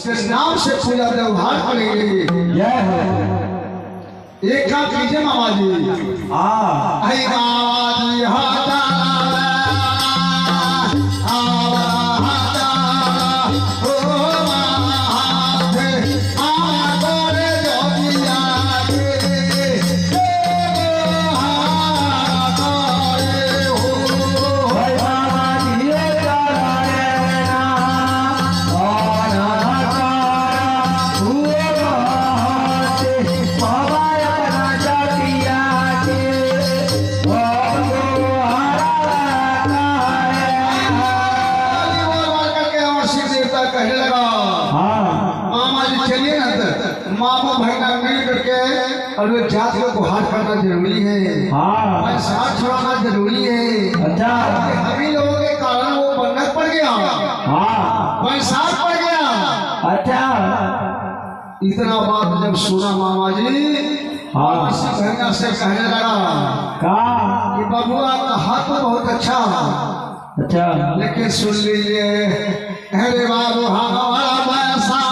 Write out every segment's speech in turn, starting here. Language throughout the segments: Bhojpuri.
इसके नाम से पूजा व्यवहार करेंगे। जय हो। एक काम कीजिए मामा जी। हाँ अरे मामा जी हाथा और जात को गुहार करना जरूरी है। हाँ साथ छुड़ाना जरूरी है। अच्छा सभी लोगों के कारण वो बंधक पड़ गया। हाँ बरसात पड़ गया। अच्छा इतना बात जब सुना मामा जी हाँ भैया से कहने लगा कहा कि बबुआ कहा तो बहुत अच्छा अच्छा लेकिन सुन लीजिए अरे बाबू हमारा पैसा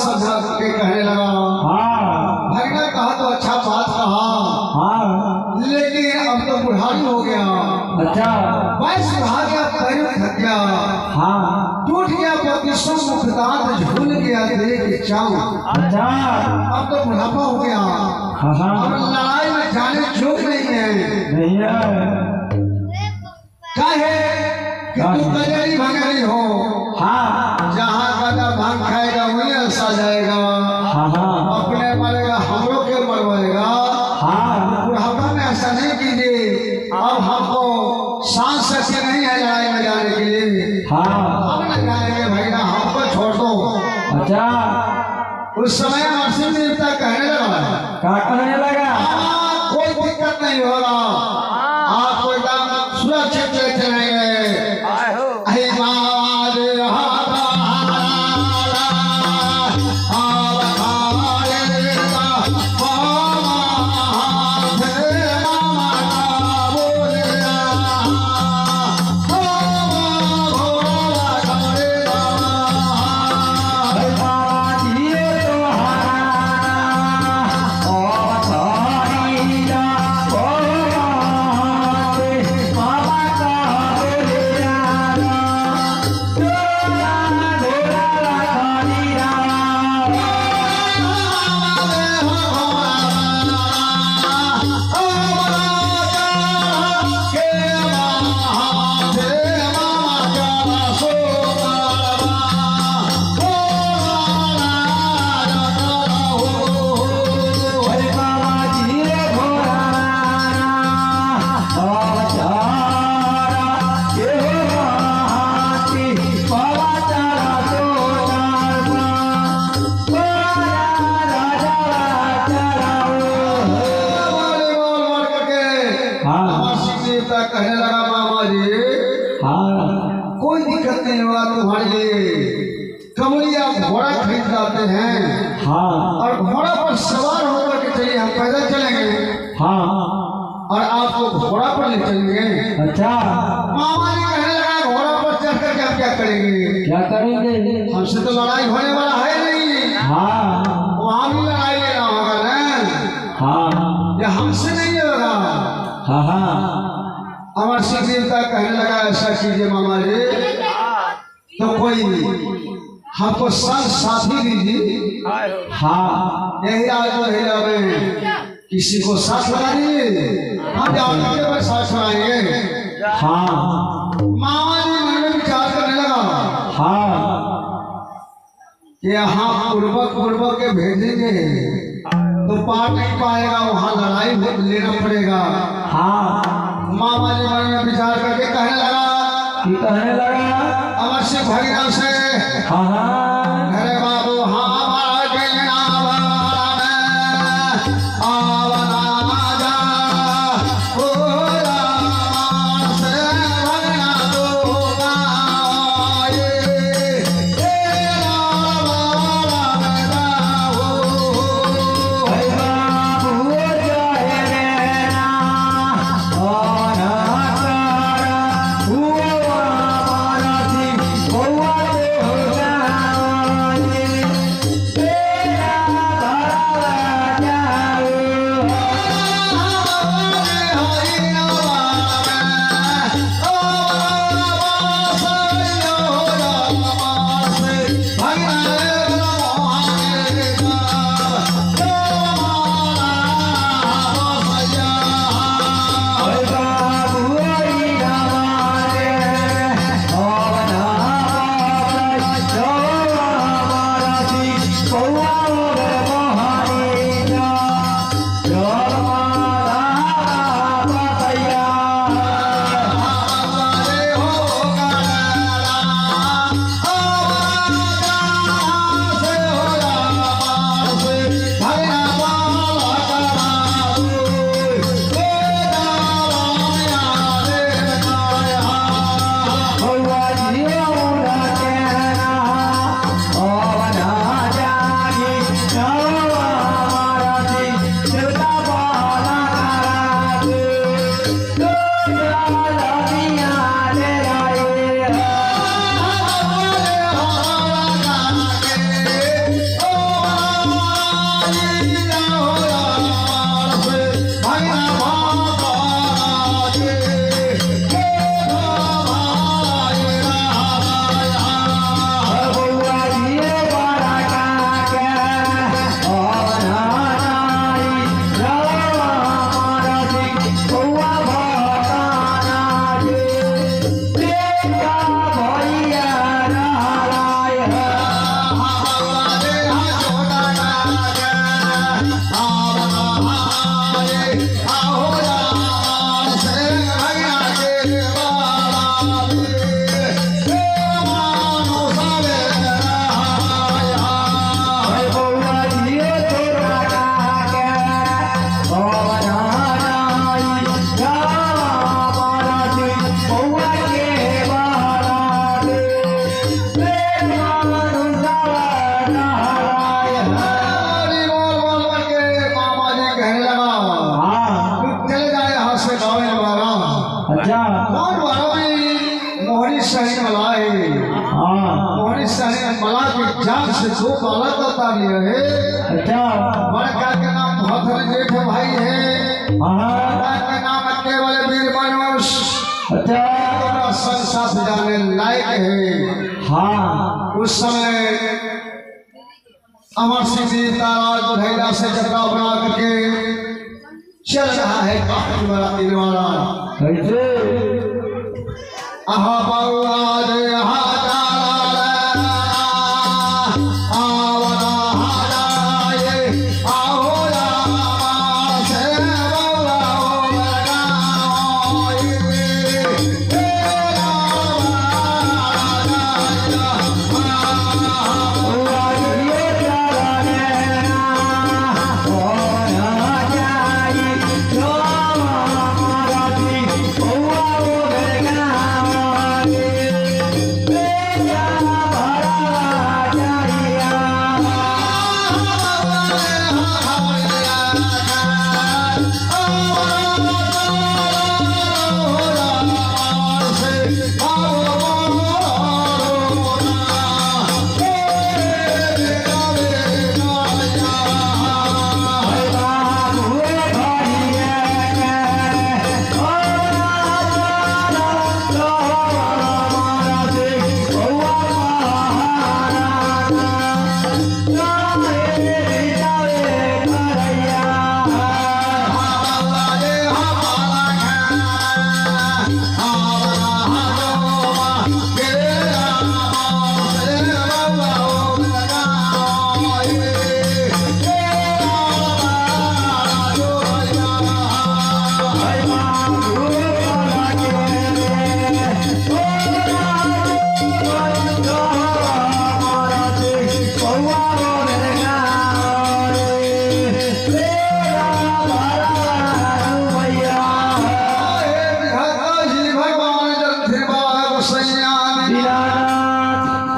समझा के कहने लगा भगना कहा तो अच्छा बात कहा लेकिन अब तो बुढ़ाई हो गया। अच्छा वैस रहा गया पैर थक गया टूट गया प्रतिशों मुखदात झूल गया देख चाऊ। अच्छा अब तो बुढ़ापा हो गया अब लड़ाई में जाने जोग नहीं है। कहे कि तू गजरी भंगरी हो जहाँ गदा भांग खाएगा वही ऐसा जाएगा अपने मरेगा हम लोग के मरवाएगा। बुढ़ापा में ऐसा नहीं कीजिए अब हमको सांस से नहीं है लड़ाई में जाने के लिए हम न जाएंगे भैया हमको छोड़ दो। अच्छा उस समय नरसिंह देवता कहने लगा क्या कहने लगा कोई दिक्कत नहीं होगा आपको एकदम सुरक्षित ले चलेंगे। Oh होगा तुम्हारे कमरिया घोड़ा खरीद लाते हैं और घोड़ा पर सवार होकर के चलिए हम पैदल चलेंगे और आपको घोड़ा पर ले चलेंगे। अच्छा मामा जी कहने लगा घोड़ा पर चढ़ कर आप क्या करेंगे? क्या करेंगे? हमसे तो लड़ाई होने वाला है नहीं। वहाँ भी लड़ाई लेना होगा ना। ये हमसे नहीं होगा। अमर सिंह देवता कहने लगा ऐसा कीजिए मामा जी, तो कोई नहीं हमको संग साथी दीजिए। यही आज में किसी को साथ लगा दीजिए, हम जाओगे पर साथ लगाएंगे। मामा जी मन में विचार करने लगा कि यहाँ पूर्वक के भेजेंगे तो पार नहीं पाएगा, वहाँ लड़ाई लेना पड़ेगा। मामा जी मन में विचार करके कहने लगा अमर सिंह भगीरथ से, अरे बाबू हमारा जान से दो बाला करता लिया है। अच्छा बड़े का के नाम भद्र जेठ भाई है, बड़ा का नाम केवल वीर मनुष। अच्छा संसार जाने लायक है। हाँ उस समय अमर सिंह जी तारा धैर्य से जगह बना करके चल रहा है काफी बड़ा दिलवाला। कैसे आहा बाबा रे आहा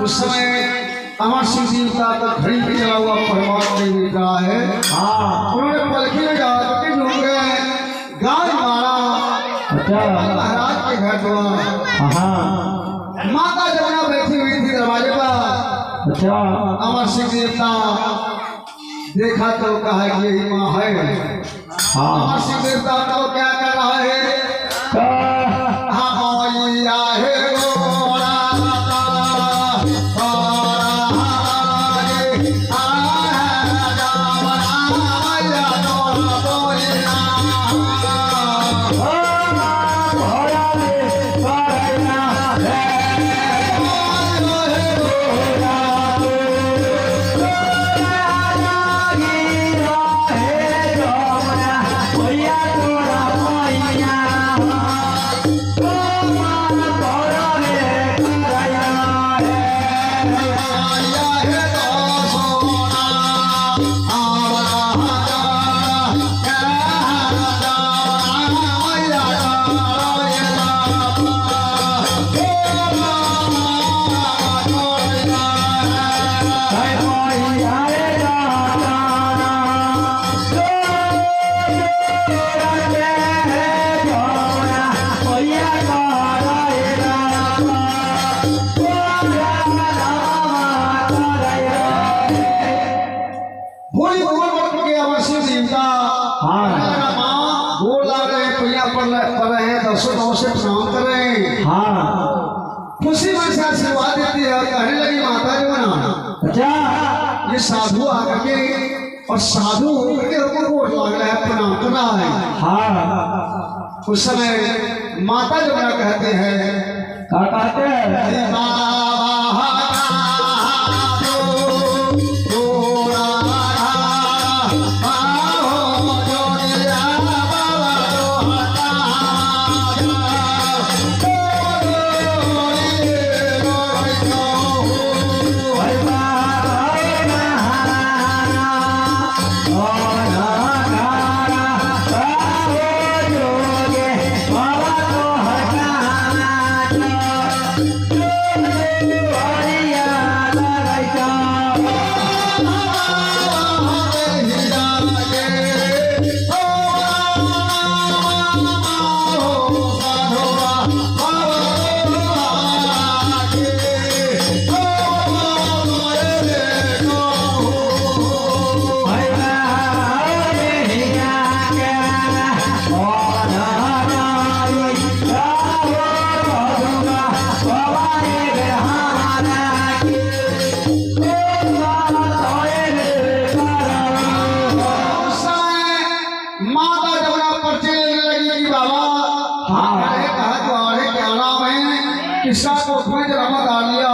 उस समय अमर सिंह जी का तो घड़ी पे चला हुआ परिवार नहीं मिल रहा है। हाँ उन्होंने पलखी में जाकर के ढूंढ गए, गाय मारा अच्छा महाराज के घर हुआ। हाँ माता जमुना बैठी हुई थी दरवाजे पर। अच्छा अमर सिंह देवता देखा तो कहा कि यही माँ है। हाँ अमर सिंह देवता तो क्या कर रहा है? हाँ मैया है गोरा से प्रणाम कर रहे हैं। हाँ खुशी मन से आशीर्वाद देती है और कहने लगी माता जो ना अच्छा ये साधु आकर के और साधु होकर के हमको वोट मांग रहा है, प्रणाम कर रहा है। हाँ उस समय माता जो ना कहते हैं क्या कहते हैं किस्सा को उसमें ड्रामा डाल लिया।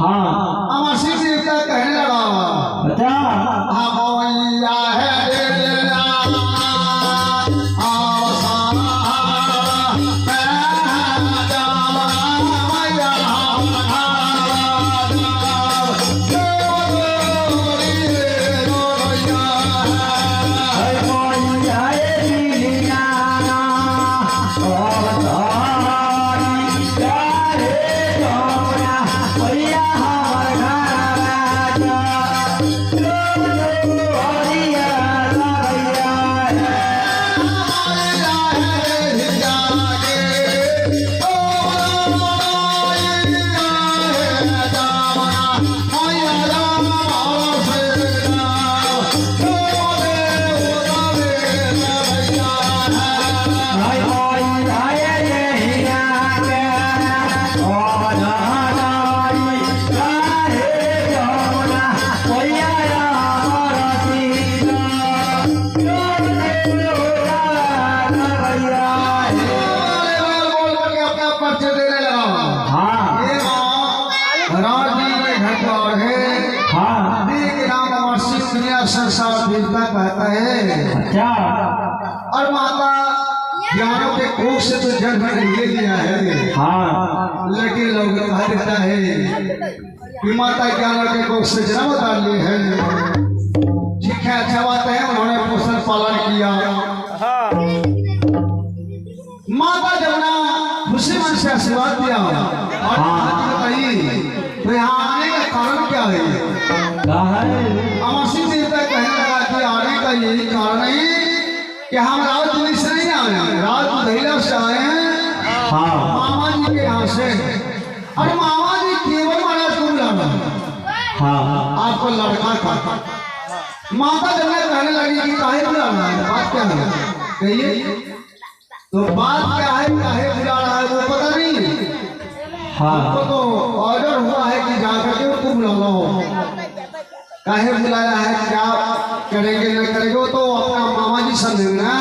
हाँ अमर सिंह देवता कहने लगा अच्छा हाँ मैया है संसार देवता कहता है। अच्छा और माता ज्ञानों के कोख से तो जन्म ले लिया है। हाँ लेकिन लोग कह देता है कि माता ज्ञानों के कोख से जन्म डाल ली है। ठीक है, अच्छा बात है, उन्होंने पोषण पालन किया। माता जमुना खुशी मन से आशीर्वाद दिया और बताइए तो यहाँ है अमासी देवता कहने लगा कि आने का यही कारण है कि हम राजपुरी से नहीं आए हैं, राजपुर से आए हैं मामा जी के यहाँ से। और मामा जी केवल महाराज को बुलाना आपको लड़का का। माता जब मैं कहने लगी कि काहे बुलाना है, बात क्या है कहिए, तो बात क्या है, काहे बुला रहा है वो पता नहीं। आपको तो ऑर्डर हुआ है कि जाकर के उसको बुला लो, काहे बुलाया है, क्या करेंगे नहीं करेंगे, वो तो अपना मामा जी समझेंगे ना।